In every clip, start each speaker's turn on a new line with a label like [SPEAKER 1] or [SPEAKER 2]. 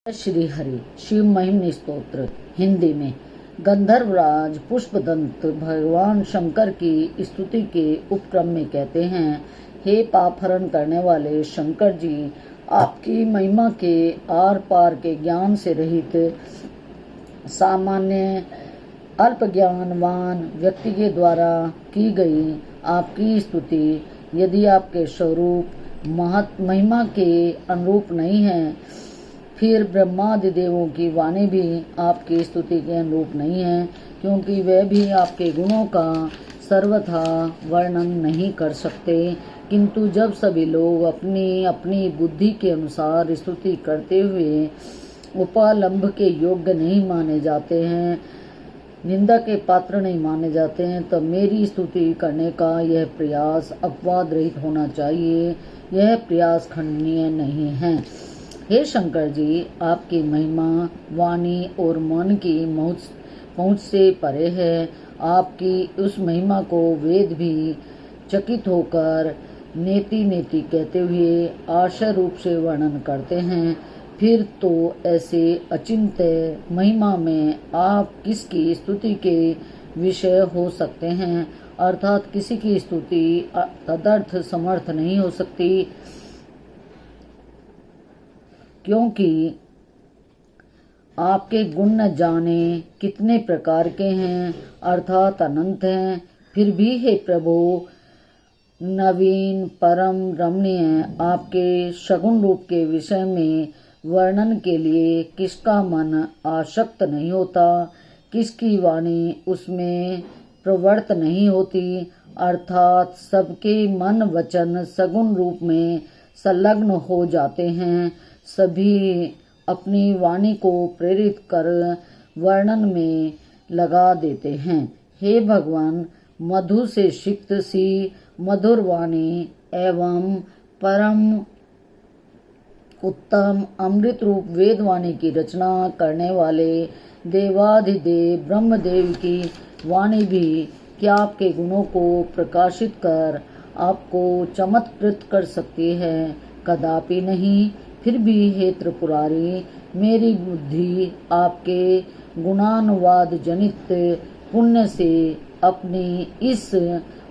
[SPEAKER 1] श्री हरि शिव महिमनी स्तोत्र हिंदी में। गंधर्वराज पुष्पदंत भगवान शंकर की स्तुति के उपक्रम में कहते हैं, हे पापहरण करने वाले शंकर जी, आपकी महिमा के आर पार के ज्ञान से रहित सामान्य अल्प ज्ञानवान व्यक्ति के द्वारा की गई आपकी स्तुति यदि आपके स्वरूप महिमा के अनुरूप नहीं है, फिर ब्रह्मादि देवों की वाणी भी आपकी स्तुति के अनुरूप नहीं है, क्योंकि वे भी आपके गुणों का सर्वथा वर्णन नहीं कर सकते। किंतु जब सभी लोग अपनी अपनी बुद्धि के अनुसार स्तुति करते हुए उपालंभ के योग्य नहीं माने जाते हैं, निंदा के पात्र नहीं माने जाते हैं, तब मेरी स्तुति करने का यह प्रयास अपवाद रहित होना चाहिए। यह प्रयास खंडनीय नहीं है। हे शंकर जी, आपकी महिमा वाणी और मन की पहुँच से परे है। आपकी उस महिमा को वेद भी चकित होकर नेति नेति कहते हुए आशय रूप से वर्णन करते हैं। फिर तो ऐसे अचिंत्य महिमा में आप किसकी स्तुति के विषय हो सकते हैं, अर्थात किसी की स्तुति तदर्थ समर्थ नहीं हो सकती, क्योंकि आपके गुण न जाने कितने प्रकार के हैं, अर्थात अनंत हैं। फिर भी हे प्रभु, नवीन परम रमणीय आपके सगुण रूप के विषय में वर्णन के लिए किसका मन आसक्त नहीं होता, किसकी वाणी उसमें प्रवृत्त नहीं होती, अर्थात सबके मन वचन सगुण रूप में संलग्न हो जाते हैं। सभी अपनी वाणी को प्रेरित कर वर्णन में लगा देते हैं। हे भगवान, मधु से सिक्त सी मधुर वाणी एवं परम उत्तम अमृत रूप वेद वाणी की रचना करने वाले देवाधिदेव ब्रह्मदेव की वाणी भी क्या आपके गुणों को प्रकाशित कर आपको चमत्कृत कर सकती है? कदापि नहीं। फिर भी हे त्रिपुरारी, मेरी बुद्धि आपके गुणानुवाद जनित पुण्य से अपनी इस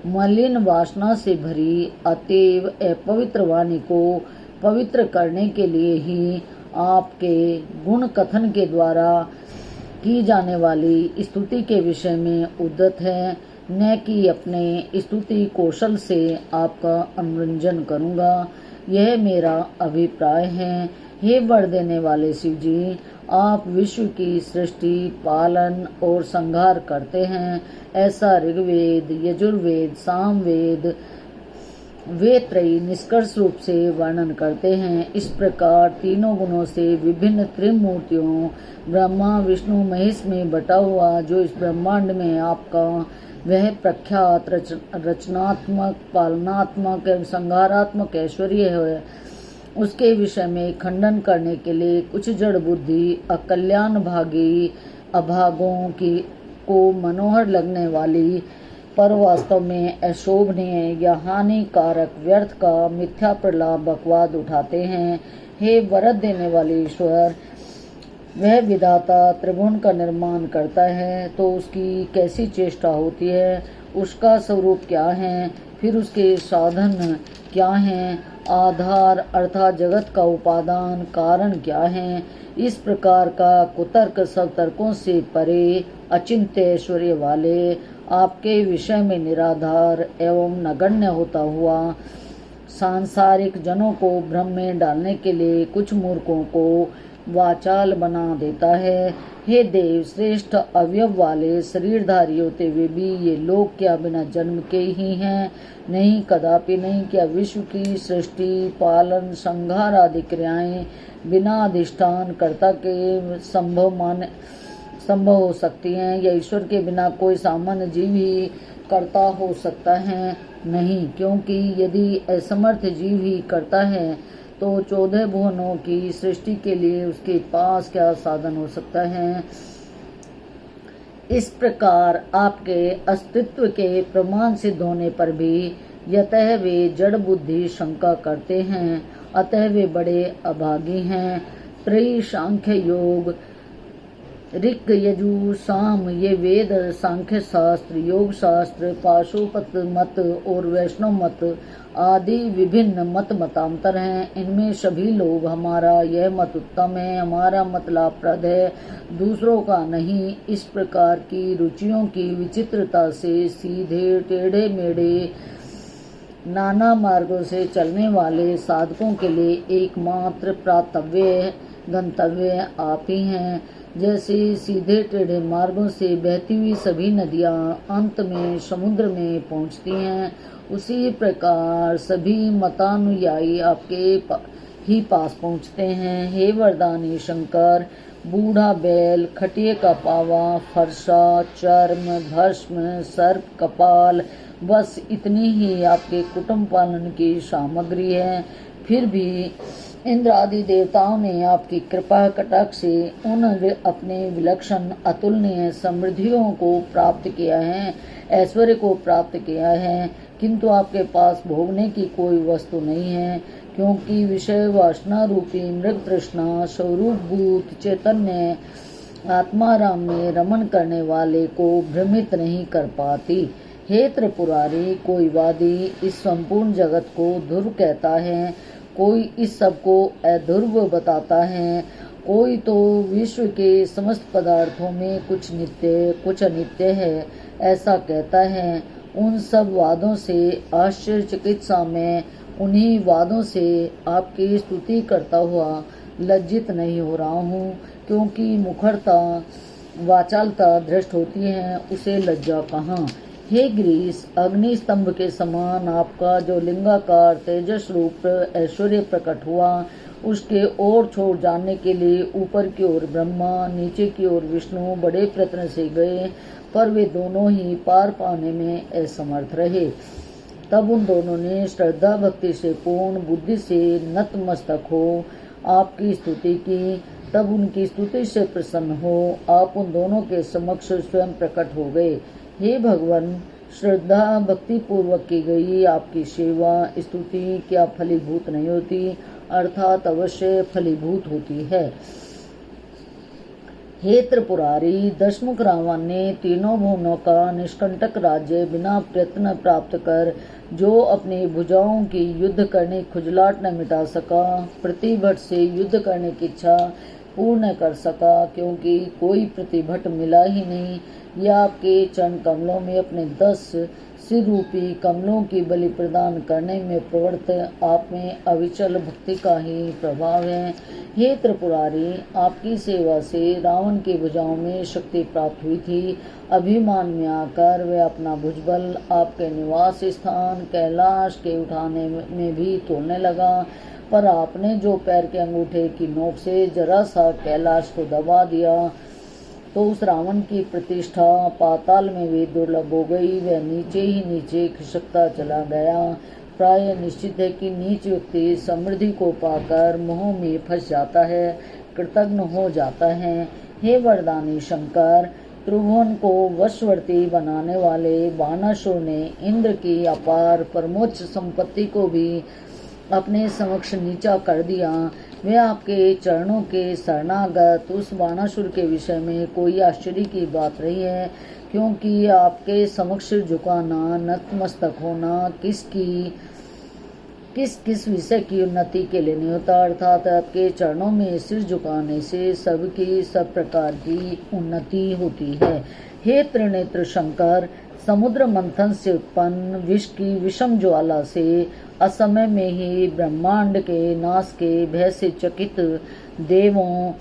[SPEAKER 1] मलिन वासना से भरी अतएव अपवित्र वाणी को पवित्र करने के लिए ही आपके गुण कथन के द्वारा की जाने वाली स्तुति के विषय में उद्यत है, न कि अपने स्तुति कौशल से आपका अनुरंजन करूंगा। यह मेरा अभिप्राय है। हे वर देने वाले शिव जी, आप विश्व की सृष्टि पालन और संहार करते हैं, ऐसा ऋग्वेद यजुर्वेद सामवेद वे त्रयी निष्कर्ष रूप से वर्णन करते हैं। इस प्रकार तीनों गुणों से विभिन्न त्रिमूर्तियों ब्रह्मा विष्णु महेश में बटा हुआ जो इस ब्रह्मांड में आपका वह प्रख्यात रचनात्मक पालनात्मक एवं संहारात्मक ऐश्वर्य है, उसके विषय में खंडन करने के लिए कुछ जड़ बुद्धि अकल्याण भागी अभागों की को मनोहर लगने वाली पर वास्तव में अशोभनीय या हानिकारक व्यर्थ का मिथ्या प्रलाप बकवाद उठाते हैं। हे वरद देने वाले ईश्वर, वह विधाता त्रिभुवन का निर्माण करता है तो उसकी कैसी चेष्टा होती है, उसका स्वरूप क्या है, फिर उसके साधन क्या हैं, आधार अर्थात जगत का उपादान कारण क्या है। इस प्रकार का कुतर्क सब तर्कों से परे अचिंत्य ऐश्वर्य वाले आपके विषय में निराधार एवं नगण्य होता हुआ सांसारिक जनों को भ्रम में डालने के लिए कुछ मूर्खों को वाचाल बना देता है। हे देव श्रेष्ठ अवयव वाले शरीरधारी होते हुए भी ये लोग क्या बिना जन्म के ही हैं? नहीं, कदापि नहीं। क्या विश्व की सृष्टि पालन संहार आदि क्रियाएं बिना अधिष्ठान कर्ता के संभव हो सकती हैं, या ईश्वर के बिना कोई सामान्य जीव ही कर्ता हो सकता है? नहीं, क्योंकि यदि असमर्थ जीव ही करता है तो 14 भुवनों की सृष्टि के लिए उसके पास क्या साधन हो सकता है? इस प्रकार आपके अस्तित्व के प्रमाण सिद्ध होने पर भी यतः वे जड़ बुद्धि शंका करते हैं, अतः वे बड़े अभागी हैं। त्रयी सांख्य योग, ऋक यजु साम ये वेद, सांख्य शास्त्र, योग शास्त्र, पाशुपत मत और वैष्णव मत आदि विभिन्न मत मतांतर हैं। इनमें सभी लोग हमारा यह मत उत्तम है, हमारा मत लाभप्रद है, दूसरों का नहीं। इस प्रकार की रुचियों की विचित्रता से सीधे टेढ़े मेढ़े नाना मार्गों से चलने वाले साधकों के लिए एकमात्र प्रातव्य गंतव्य आप ही हैं। जैसे सीधे टेढ़े मार्गों से बहती हुई सभी नदियां अंत में समुद्र में पहुंचती हैं, उसी प्रकार सभी मतानुयायी आपके ही पास पहुंचते हैं। हे वरदानी शंकर, बूढ़ा बैल, खटिए का पावा, फरसा, चर्म, भस्म, सर्प, कपाल, बस इतनी ही आपके कुटुंब पालन की सामग्री है। फिर भी इंद्र आदि देवताओं ने आपकी कृपा कटाक्ष से उन अपने विलक्षण अतुलनीय समृद्धियों को प्राप्त किया है, ऐश्वर्य को प्राप्त किया है, किंतु आपके पास भोगने की कोई वस्तु नहीं है, क्योंकि विषय वासना रूपी मृग तृष्णा स्वरूप भूत चैतन्य आत्माराम में रमण करने वाले को भ्रमित नहीं कर पाती। हे त्रिपुरारी, कोई वादी इस संपूर्ण जगत को ध्रुव कहता है, कोई इस सब को अध्रुव बताता है, कोई तो विश्व के समस्त पदार्थों में कुछ नित्य कुछ अनित्य है ऐसा कहता है। उन सब वादों से आश्चर्यचकित सा मैं उन्हीं वादों से आपकी स्तुति करता हुआ लज्जित नहीं हो रहा हूँ, क्योंकि मुखरता वाचालता दृष्ट होती है, उसे लज्जा कहाँ। हे ग्रीस, अग्नि स्तंभ के समान आपका जो लिंगाकार तेजस रूप ऐश्वर्य प्रकट हुआ, उसके ओर छोड़ जाने के लिए ऊपर की ओर ब्रह्मा, नीचे की ओर विष्णु बड़े प्रयत्न से गए, पर वे दोनों ही पार पाने में असमर्थ रहे। तब उन दोनों ने श्रद्धा भक्ति से पूर्ण बुद्धि से नतमस्तक हो आपकी स्तुति की। तब उनकी स्तुति से प्रसन्न हो आप उन दोनों के समक्ष स्वयं प्रकट हो गए। हे भगवान, श्रद्धा भक्ति पूर्वक की गई आपकी सेवा स्तुति क्या फलीभूत नहीं होती, अर्थात अवश्य फलीभूत होती है। हे त्रिपुरारी, दशमुख रावण ने तीनों भुवनों का निष्कंटक राज्य बिना प्रयत्न प्राप्त कर जो अपनी भुजाओं की युद्ध करने खुजलाहट न मिटा सका, प्रतिभट से युद्ध करने की इच्छा पूर्ण कर सका, क्योंकि कोई प्रतिभट मिला ही नहीं। यह आपके चरण कमलों में अपने 10 सिर रूपी कमलों की बलि प्रदान करने में प्रवृत्त आप में अविचल भक्ति का ही प्रभाव है। हे त्रिपुरारी, आपकी सेवा से रावण की भुजाओं में शक्ति प्राप्त हुई थी। अभिमान में आकर वे अपना भुजबल आपके निवास स्थान कैलाश के उठाने में भी तोड़ने लगा, पर आपने जो पैर के अंगूठे की नोक से जरा सा कैलाश को दबा दिया, तो उस रावण की प्रतिष्ठा पाताल में भी दुर्लभ हो गई। वह नीचे ही नीचे खिसकता चला गया। प्राय निश्चित है कि नीच व्यक्ति समृद्धि को पाकर मोह में फंस जाता है, कृतघ्न हो जाता है। हे वरदानी शंकर, त्रिभुवन को वशवर्ती बनाने वाले बाणासुर ने इंद्र की अपार परमोच्च संपत्ति को भी अपने समक्ष नीचा कर दिया। वे आपके चरणों के शरणागत उस बाणासुर के विषय में कोई आश्चर्य की बात नहीं है, क्योंकि आपके समक्ष झुकाना नतमस्तक होना किस किस विषय की उन्नति के लिए नहीं होता, अर्थात आपके चरणों में सिर झुकाने से सबकी सब प्रकार की उन्नति होती है। हे त्रिनेत्र शंकर, समुद्र मंथन से उत्पन्न विष की विषम ज्वाला से असमय में ही ब्रह्मांड के नाश के भय से चकित देवों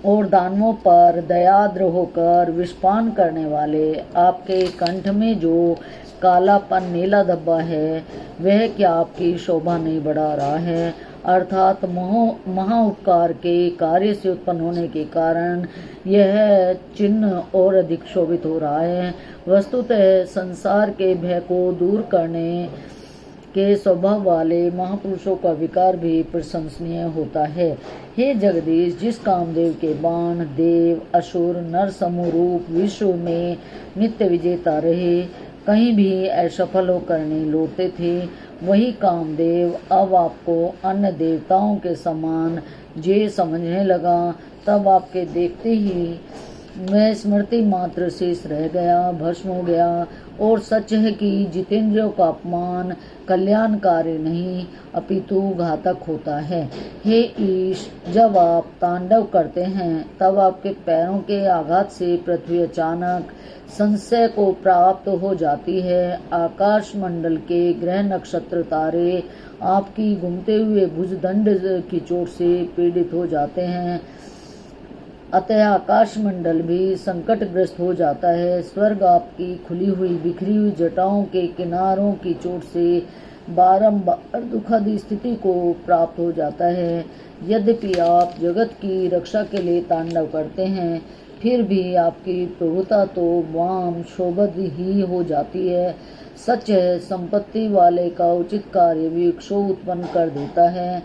[SPEAKER 1] और दानवों पर दयाद्र होकर विषपान करने वाले आपके कंठ में जो कालापन नीला धब्बा है, वह क्या आपकी शोभा नहीं बढ़ा रहा है, अर्थात महाउपकार के कार्य से उत्पन्न होने के कारण यह चिन्ह और अधिक शोभित हो रहा है। वस्तुतः संसार के भय को दूर करने के स्वभाव वाले महापुरुषों का विकार भी प्रशंसनीय होता है। हे जगदीश, जिस कामदेव के बाण देव असुर नर समूह रूप विश्व में नित्य विजेता रहे, कहीं भी असफल होकर नहीं लौटते थे, वही कामदेव अब आपको अन्य देवताओं के समान जे समझने लगा, तब आपके देखते ही मैं स्मृति मात्र शेष रह गया, भस्म हो गया। और सच है कि जितेंद्रियों का अपमान कल्याणकारी नहीं अपितु घातक होता है। हे ईश, जब आप तांडव करते हैं तब आपके पैरों के आघात से पृथ्वी अचानक संशय को प्राप्त हो जाती है। आकाश मंडल के ग्रह नक्षत्र तारे आपकी घूमते हुए भुजदंड की चोट से पीड़ित हो जाते हैं, अतः आकाश मंडल भी संकटग्रस्त हो जाता है। स्वर्ग आपकी खुली हुई बिखरी हुई जटाओं के किनारों की चोट से बारंबार दुखद स्थिति को प्राप्त हो जाता है। यद्यपि आप जगत की रक्षा के लिए तांडव करते हैं, फिर भी आपकी प्रभुता तो वाम शोभद ही हो जाती है। सच है, संपत्ति वाले का उचित कार्य भी क्षोभ उत्पन्न कर देता है।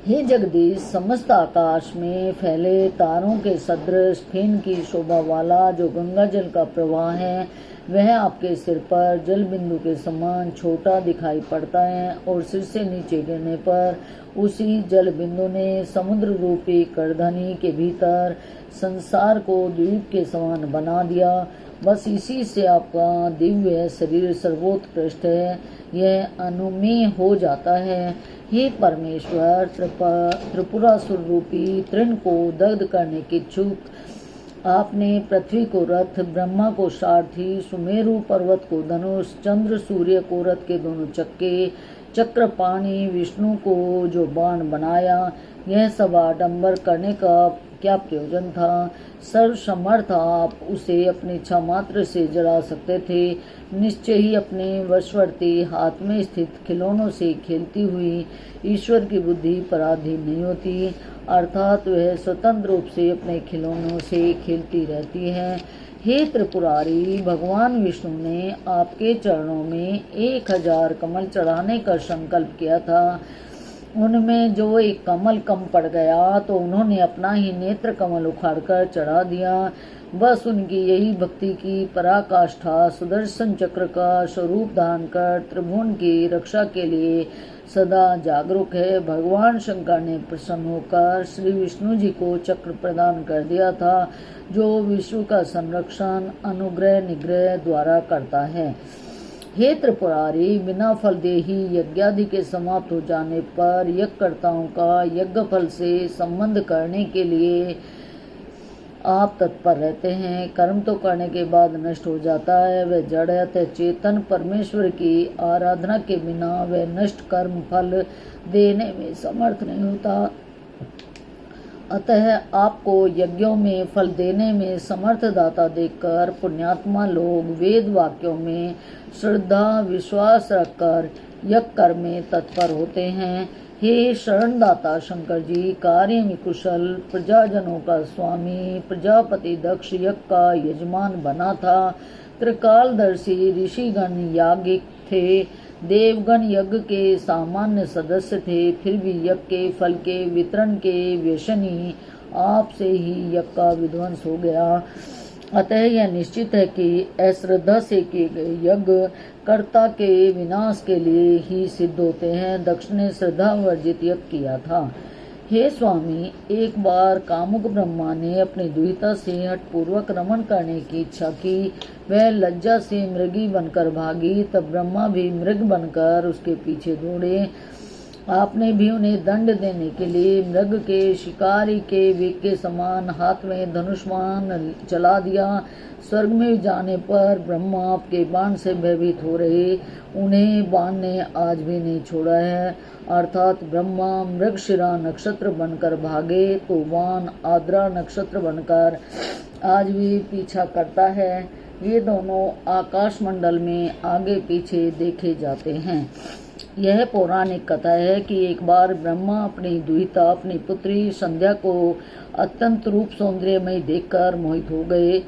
[SPEAKER 1] हे जगदीश, समस्त आकाश में फैले तारों के सदृश फेन की शोभा वाला जो गंगा जल का प्रवाह है, वह आपके सिर पर जल बिंदु के समान छोटा दिखाई पड़ता है और सिर से नीचे गिरने पर उसी जल बिंदु ने समुद्र रूपी करधनी के भीतर संसार को द्वीप के समान बना दिया। बस इसी से आपका दिव्य शरीर सर्वोत्कृष्ट है, यह अनुमेय हो जाता है। हे परमेश्वर, त्रिपुरासुर रूपी तृण को दग्ध करने के इच्छुक आपने पृथ्वी को रथ, ब्रह्मा को सारथी, सुमेरु पर्वत को धनुष, चंद्र सूर्य को रथ के दोनों चक्के, चक्रपाणी विष्णु को जो बाण बनाया, यह सब आडंबर करने का क्या प्रयोजन था? सर्वसमर्थ आप उसे अपनी इच्छा मात्र से जला सकते थे। निश्चय ही अपने वशवर्ती हाथ में स्थित खिलौनों से खेलती हुई ईश्वर की बुद्धि पराधीन नहीं होती, अर्थात वह स्वतंत्र रूप से अपने खिलौनों से खेलती रहती है। हे त्रिपुरारी, भगवान विष्णु ने आपके चरणों में 1000 कमल चढ़ाने का संकल्प किया था। उनमें जो एक कमल कम पड़ गया तो उन्होंने अपना ही नेत्र कमल उखाड़कर चढ़ा दिया। बस उनकी यही भक्ति की पराकाष्ठा सुदर्शन चक्र का स्वरूप धारण कर त्रिभुवन की रक्षा के लिए सदा जागरूक है। भगवान शंकर ने प्रसन्न होकर श्री विष्णु जी को चक्र प्रदान कर दिया था, जो विश्व का संरक्षण अनुग्रह निग्रह द्वारा करता है। हे त्रिपुरारी, बिना फल दे ही यज्ञादि के समाप्त हो जाने पर यज्ञकर्ताओं का यज्ञ फल से संबंध करने के लिए आप तत्पर रहते हैं। कर्म तो करने के बाद नष्ट हो जाता है, वह जड़ है। चेतन परमेश्वर की आराधना के बिना वह नष्ट कर्म फल देने में समर्थ नहीं होता। अतः आपको यज्ञों में फल देने में समर्थ दाता देखकर पुण्यात्मा लोग वेद वाक्यों में श्रद्धा विश्वास रखकर यज्ञ कर्म में तत्पर होते हैं। हे शरणदाता शंकर जी, कार्य में कुशल प्रजाजनों का स्वामी प्रजापति दक्ष यज्ञ का यजमान बना था। त्रिकालदर्शी ऋषिगण याज्ञिक थे, देवगण यज्ञ के सामान्य सदस्य थे, फिर भी यज्ञ के फल के वितरण के व्यसनी आपसे ही यज्ञ का विध्वंस हो गया। अतः यह निश्चित है कि अश्रद्धा से किए गए यज्ञ कर्ता के विनाश के लिए ही सिद्ध होते हैं। दक्ष ने श्रद्धा वर्जित यज्ञ किया था। हे स्वामी, एक बार कामुक ब्रह्मा ने अपनी दुहिता से हठपूर्वक रमण करने की इच्छा की। वह लज्जा से मृगी बनकर भागी, तब ब्रह्मा भी मृग बनकर उसके पीछे दौड़े। आपने भी उन्हें दंड देने के लिए मृग के शिकारी के वेग के समान हाथ में धनुष्मान चला दिया। स्वर्ग में जाने पर ब्रह्मा आपके बाण से भयभीत हो रहे, उन्हें बाण ने आज भी नहीं छोड़ा है। अर्थात ब्रह्मा मृगशिरा नक्षत्र बनकर भागे तो बाण आद्रा नक्षत्र बनकर आज भी पीछा करता है। ये दोनों आकाश मंडल में आगे पीछे देखे जाते हैं। यह पौराणिक कथा है कि एक बार ब्रह्मा अपनी दुहिता अपनी पुत्री संध्या को अत्यंत रूप सौंदर्यमय देखकर मोहित हो गए।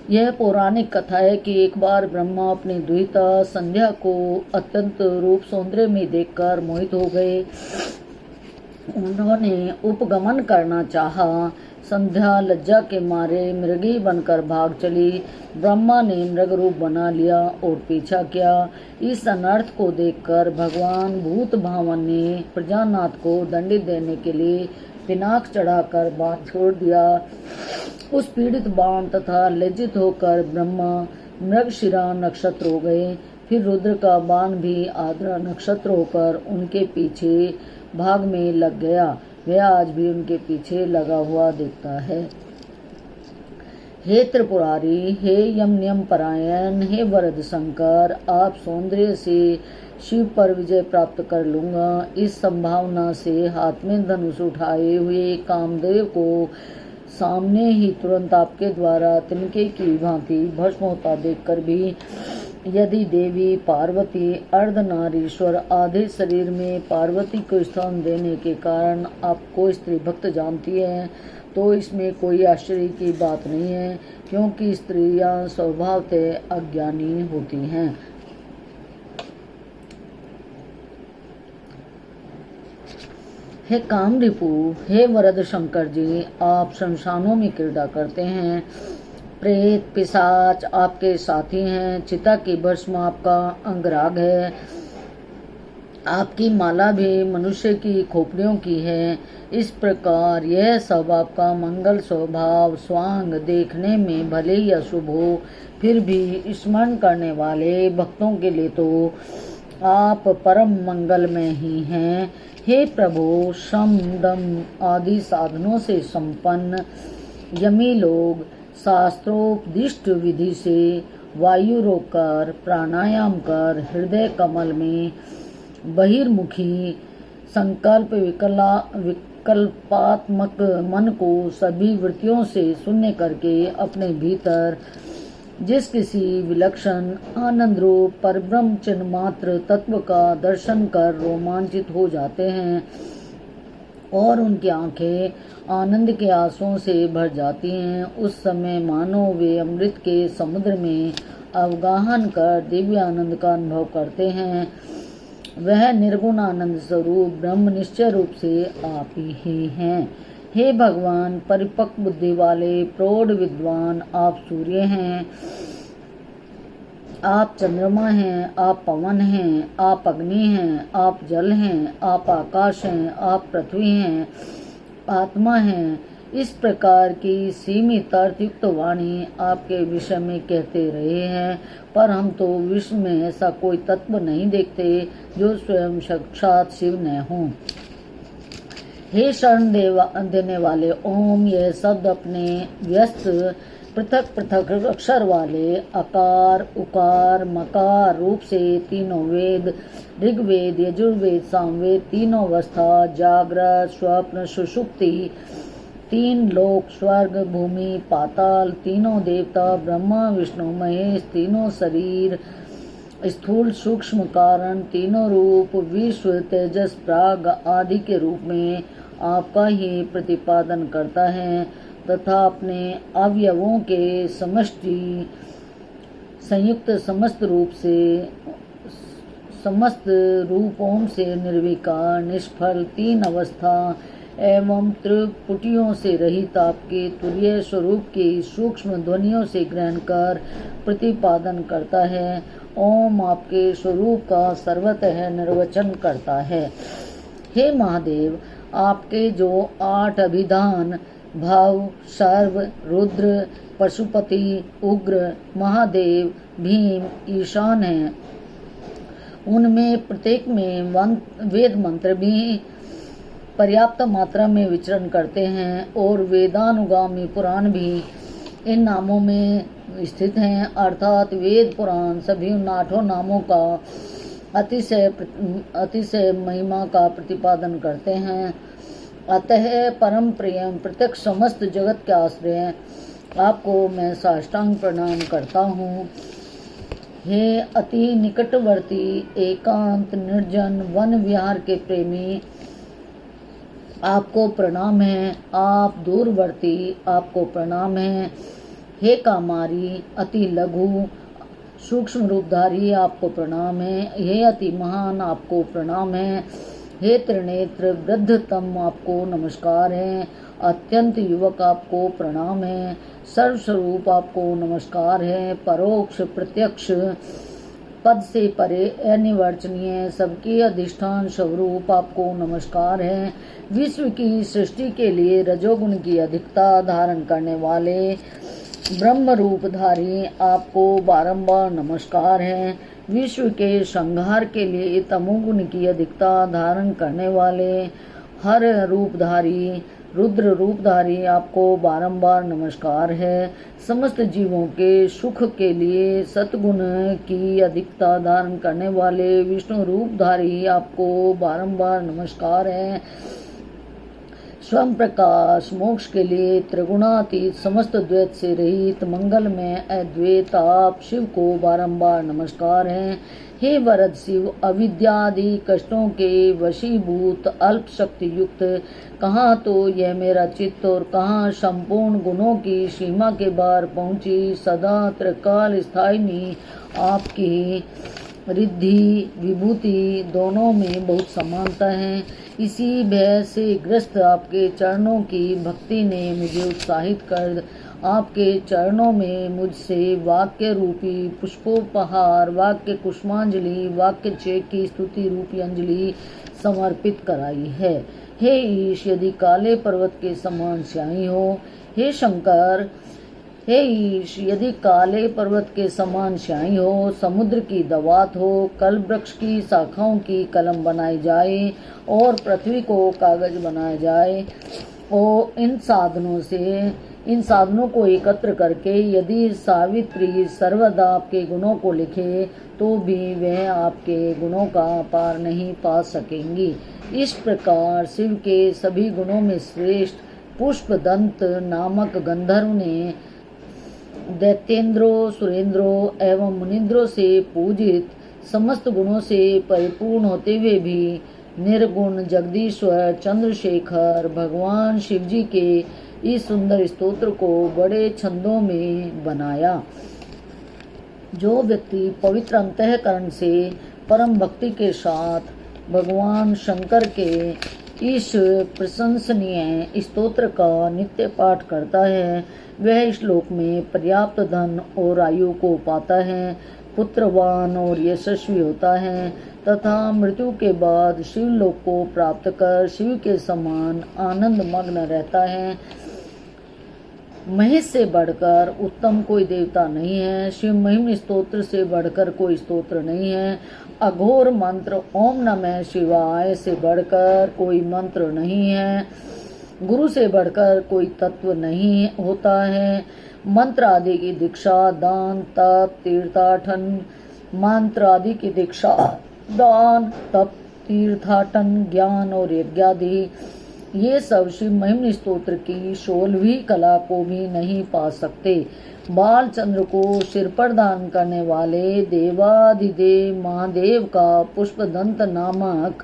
[SPEAKER 1] यह पौराणिक कथा है कि एक बार ब्रह्मा अपनी दुहिता संध्या को अत्यंत रूप सौंदर्य में देखकर मोहित हो गए। उन्होंने उपगमन करना चाहा। संध्या लज्जा के मारे मृगी बनकर भाग चली। ब्रह्मा ने मृग रूप बना लिया और पीछा किया। इस अनर्थ को देखकर भगवान भूत भावन ने प्रजानाथ को दंडित देने के लिए पिनाक चढ़ाकर बाण छोड़ दिया। उस पीड़ित बाण तथा लज्जित होकर ब्रह्मा मृगशिरा नक्षत्र हो गए। फिर रुद्र का बाण भी आद्रा नक्षत्र होकर उनके पीछे भाग में लग गया। वह आज भी उनके पीछे लगा हुआ दिखता है। हे त्रिपुरारी, हे यम नियम परायण, हे वरद शंकर, आप सौंदर्य से शिव पर विजय प्राप्त कर लूंगा। इस संभावना से हाथ में धनुष उठाए हुए कामदेव को सामने ही तुरंत आपके द्वारा तिनके की भांति भस्म होता देखकर भी यदि देवी पार्वती अर्धनारीश्वर आधे शरीर में पार्वती को स्थान देने के कारण आपको स्त्री भक्त जानती है, तो इसमें कोई आश्चर्य की बात नहीं है, क्योंकि स्त्रियां स्वभावतः अज्ञानी होती हैं। हे कामरिपु, हे वरद शंकर जी, आप शमशानों में क्रीड़ा करते हैं। प्रेत पिशाच आपके साथी हैं। चिता की भस्म आपका अंगराग है। आपकी माला भी मनुष्य की खोपड़ियों की है। इस प्रकार यह सब आपका मंगल स्वभाव स्वांग देखने में भले ही अशुभ हो, फिर भी स्मरण करने वाले भक्तों के लिए तो आप परम मंगलमय ही हैं। हे प्रभु, शम दम आदि साधनों से संपन्न यमी लोग शास्त्रोपदिष्ट विधि से वायु रोककर प्राणायाम कर हृदय कमल में बहिर्मुखी संकल्प विकल्पात्मक मन को सभी वृत्तियों से शून्य करके अपने भीतर जिस किसी विलक्षण आनंद रूप परब्रह्म चिन्ह मात्र तत्व का दर्शन कर रोमांचित हो जाते हैं और उनकी आंखें आनंद के आंसुओं से भर जाती हैं, उस समय मानो वे अमृत के समुद्र में अवगाहन कर दिव्य आनंद का अनुभव करते हैं। वह निर्गुण आनंद स्वरूप ब्रह्म निश्चय रूप से आप ही हैं। हे भगवान, परिपक्व बुद्धि वाले प्रौढ़ विद्वान, आप सूर्य हैं, आप चंद्रमा हैं, आप पवन हैं, आप अग्नि हैं, आप जल हैं, आप आकाश हैं, आप पृथ्वी हैं, आत्मा हैं। इस प्रकार की सीमित अर्थयुक्त वाणी आपके विषय में कहते रहे हैं, पर हम तो विश्व में ऐसा कोई तत्व नहीं देखते जो स्वयं साक्षात शिव न हो। हे शरण देने वाले ओम, यह शब्द अपने व्यस्त पृथक पृथक अक्षर वाले अकार उकार मकार रूप से तीनों वेद ऋग्वेद यजुर्वेद सामवेद तीनों अवस्था जागृत स्वप्न सुषुप्ति तीन लोक स्वर्ग भूमि पाताल तीनों देवता ब्रह्मा विष्णु महेश तीनों शरीर स्थूल सूक्ष्म कारण तीनों रूप विश्व तेजस प्राग आदि के रूप में आपका ही प्रतिपादन करता है तथा अपने अवयवों के समष्टि संयुक्त समस्त रूपों से निर्विकार निष्फल तीन अवस्था एवं त्रिपुटियों से रहित आपके तुरीय स्वरूप की सूक्ष्म ध्वनियों से ग्रहण कर प्रतिपादन करता है। ओम आपके स्वरूप का सर्वतः निर्वचन करता है। हे महादेव, आपके जो 8 अभिधान भाव सर्व रुद्र पशुपति उग्र महादेव भीम ईशान हैं, उनमें प्रत्येक में वेद मंत्र भी पर्याप्त मात्रा में विचरण करते हैं और वेदानुगामी पुराण भी इन नामों में स्थित हैं, अर्थात वेद पुराण सभी उन 8 नामों का अतिशय महिमा का प्रतिपादन करते हैं। अतः परम प्रियम प्रत्यक्ष समस्त जगत के आश्रय आपको मैं साष्टांग प्रणाम करता हूँ। हे अति निकटवर्ती एकांत निर्जन वन विहार के प्रेमी, आपको प्रणाम है। आप दूरवर्ती, आपको प्रणाम है। हे कामारी अति लघु सूक्ष्म रूपधारी, आपको प्रणाम है। हे अति महान, आपको प्रणाम है। हे त्रिनेत्र वृद्धतम, आपको नमस्कार है। अत्यंत युवक आपको प्रणाम है। सर्वस्वरूप आपको नमस्कार है। परोक्ष प्रत्यक्ष पद से परे अनिर्वचनीय सबकी अधिष्ठान स्वरूप आपको नमस्कार है। विश्व की सृष्टि के लिए रजोगुण की अधिकता धारण करने वाले ब्रह्म रूपधारी आपको बारंबार नमस्कार है। विश्व के संहार के लिए तमोगुण की अधिकता धारण करने वाले हर रूपधारी रुद्र रूपधारी आपको बारंबार नमस्कार है। समस्त जीवों के सुख के लिए सतगुण की अधिकता धारण करने वाले विष्णु रूपधारी आपको बारंबार नमस्कार है। स्वयं प्रकाश मोक्ष के लिए त्रिगुणातीत समस्त द्वैत से रहित मंगल में अद्वैत आप शिव को बारंबार नमस्कार हैं। हे वरद शिव, अविद्यादि कष्टों के वशीभूत अल्प शक्ति युक्त, कहाँ तो यह मेरा चित्त और कहाँ संपूर्ण गुणों की सीमा के बाहर पहुँची सदा त्रिकाल स्थायिनी आपकी रिद्धि विभूति दोनों में बहुत समानता है। इसी भय से ग्रस्त आपके चरणों की भक्ति ने मुझे उत्साहित कर आपके चरणों में मुझसे वाक्य रूपी पुष्पोपहार, वाक्य कुष्मांजलि, वाक्य चेक की स्तुति रूपी अंजलि समर्पित कराई है। हे ईश, यदि काले पर्वत के समान स्याही हो, हे शंकर, हे ईश, यदि काले पर्वत के समान स्याही हो, समुद्र की दवात हो, कल्प वृक्ष की शाखाओं की कलम बनाई जाए और पृथ्वी को कागज बनाया जाए, और इन साधनों को एकत्र करके यदि सावित्री सर्वदा आपके गुणों को लिखे तो भी वह आपके गुणों का पार नहीं पा सकेंगी। इस प्रकार शिव के सभी गुणों में श्रेष्ठ पुष्पदंत नामक गंधर्व ने दैत्येंद्रों, सुरेंद्रों एवं मुनिंद्रों से पूजित समस्त गुणों से परिपूर्ण होते हुए भी निर्गुण जगदीश्वर चंद्रशेखर भगवान शिवजी के इस सुंदर स्तोत्र को बड़े छंदों में बनाया। जो व्यक्ति पवित्र अंतःकरण से परम भक्ति के साथ भगवान शंकर के इस प्रशंसनीय स्तोत्र का नित्य पाठ करता है, वह इस लोक में पर्याप्त धन और आयु को पाता है, पुत्रवान और यशस्वी होता है तथा मृत्यु के बाद शिवलोक को प्राप्त कर शिव के समान आनंद मग्न रहता है। महेश से बढ़कर उत्तम कोई देवता नहीं है। शिव महिम स्तोत्र से बढ़कर कोई स्तोत्र नहीं है। अघोर मंत्र ओम नमः शिवाय से बढ़कर कोई मंत्र नहीं है। गुरु से बढ़कर कोई तत्व नहीं होता है। मंत्र आदि की दीक्षा, दान, तप, तीर्थाटन, मंत्र आदि की दीक्षा, दान, तप, तीर्थाटन, ज्ञान और यज्ञादि, ये सब शिव महिम स्तोत्र की 16वीं कला को भी नहीं पा सकते। बालचंद्र को सिर पर दान करने वाले देवाधिदेव महादेव का पुष्पदंत नामक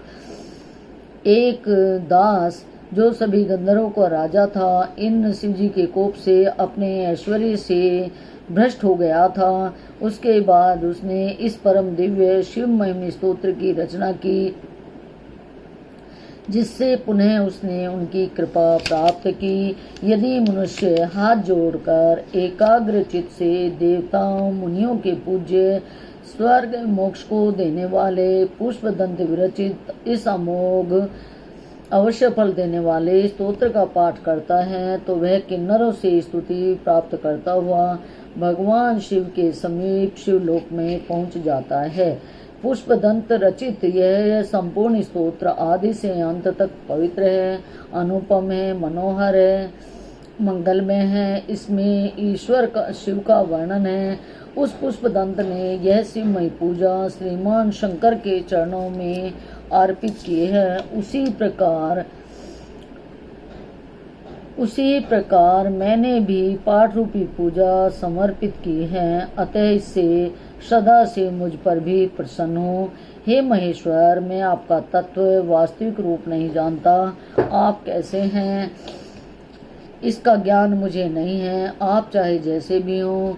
[SPEAKER 1] एक दास, जो सभी गंधर्वों का राजा था, इन शिवजी के कोप से अपने ऐश्वर्य से भ्रष्ट हो गया था। उसके बाद उसने इस परम दिव्य शिव महिम स्तोत्र की रचना की, जिससे पुनः उसने उनकी कृपा प्राप्त की। यदि मनुष्य हाथ जोड़कर एकाग्र चित्त से देवताओं मुनियों के पूज्य स्वर्ग मोक्ष को देने वाले पुष्पदंत विरचित इस अमोघ अवश्य फल देने वाले स्तोत्र का पाठ करता है, तो वह किन्नरों से स्तुति प्राप्त करता हुआ भगवान शिव के समीप शिवलोक में पहुंच जाता है। पुष्पदंत रचित यह संपूर्ण स्तोत्र आदि से अंत तक पवित्र है, अनुपम है, मनोहर है, मंगलमय है। इसमें ईश्वर का शिव का वर्णन है। उस पुष्पदंत ने यह शिवमय पूजा श्रीमान शंकर के चरणों में अर्पित किए है। उसी प्रकार मैंने भी पाठ रूपी पूजा समर्पित की है, अतः इससे सदा से मुझ पर भी प्रसन्न हो। हे महेश्वर, मैं आपका तत्व वास्तविक रूप नहीं जानता। आप कैसे हैं इसका ज्ञान मुझे नहीं है। आप चाहे जैसे भी हो,